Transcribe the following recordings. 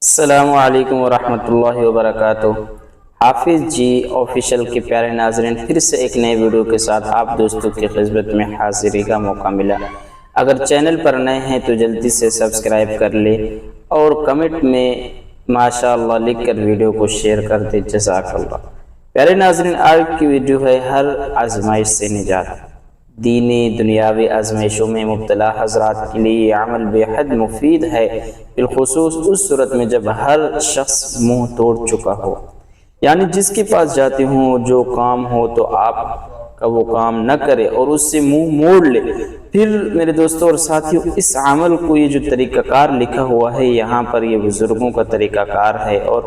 السلام علیکم ورحمۃ اللہ وبرکاتہ۔ حافظ جی آفیشیل کے پیارے ناظرین، پھر سے ایک نئے ویڈیو کے ساتھ آپ دوستوں کی خدمت میں حاضری کا موقع ملا۔ اگر چینل پر نئے ہیں تو جلدی سے سبسکرائب کر لیں اور کمنٹ میں ماشاءاللہ لکھ کر ویڈیو کو شیئر کر دیں، جزاک اللہ۔ پیارے ناظرین، آج کی ویڈیو ہے ہر آزمائش سے نجات۔ دینی دنیاوی آزمائشوں میں مبتلا حضرات کے لیے یہ عمل بے حد مفید ہے، بالخصوص اس صورت میں جب ہر شخص منہ توڑ چکا ہو، یعنی جس کے پاس جاتے ہوں جو کام ہو تو آپ کا وہ کام نہ کرے اور اس سے منہ موڑ لے۔ پھر میرے دوستوں اور ساتھیوں، اس عمل کو یہ جو طریقہ کار لکھا ہوا ہے یہاں پر، یہ بزرگوں کا طریقہ کار ہے، اور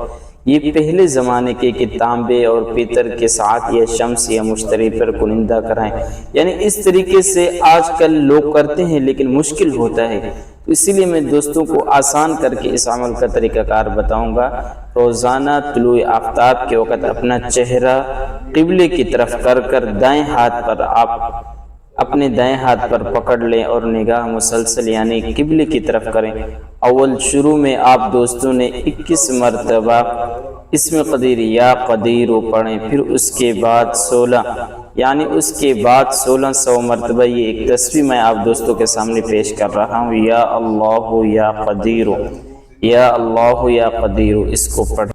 یہ پہلے زمانے کے تانبے اور پیتر کے ساتھ یا شمس یا مشتری پر کنندہ کرائیں، یعنی اس طریقے سے آج کل لوگ کرتے ہیں لیکن مشکل ہوتا ہے، تو اسی لیے میں دوستوں کو آسان کر کے اس عمل کا طریقہ کار بتاؤں گا۔ روزانہ طلوع آفتاب کے وقت اپنا چہرہ قبلے کی طرف کر دائیں ہاتھ پر آپ اپنے دائیں ہاتھ پر پکڑ لیں اور نگاہ مسلسل یعنی قبلے کی طرف کریں۔ اول شروع میں آپ دوستوں نے 21 مرتبہ اسم قدیر یا قدیر پڑھیں، پھر اس کے بعد 1600 مرتبہ یہ ایک تسبیح میں آپ دوستوں کے سامنے پیش کر رہا ہوں، یا اللہ یا قدیر، یا اللہ یا قدیر، اس کو پڑھ۔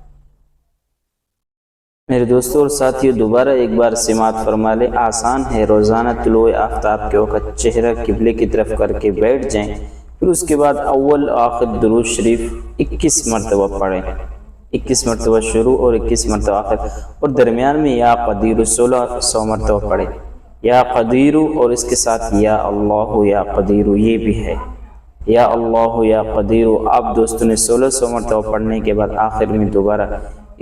میرے دوستوں اور ساتھیوں، دوبارہ ایک بار سماعت فرما لیں، آسان ہے۔ روزانہ طلوع آفتاب کے وقت چہرہ قبلے کی طرف کر کے بیٹھ جائیں، پھر اس کے بعد اول آخر درود شریف 21 مرتبہ پڑھیں، 21 مرتبہ شروع اور 21 مرتبہ آخر، اور درمیان میں یا قدیر 1600 مرتبہ پڑھیں، یا قدیر، اور اس کے ساتھ یا اللہ یا قدیر یہ بھی ہے، یا اللہ یا قدیر۔ آپ دوستوں نے 1600 مرتبہ پڑھنے کے بعد آخر میں دوبارہ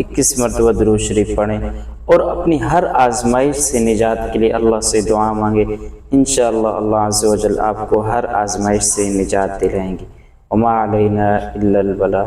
21 مرتبہ درود شریف پڑھیں اور اپنی ہر آزمائش سے نجات کے لیے اللہ سے دعا مانگے۔ انشاءاللہ اللہ عز و جل آپ کو ہر آزمائش سے نجات دلائیں گے۔ وما علینا الا البلاغ۔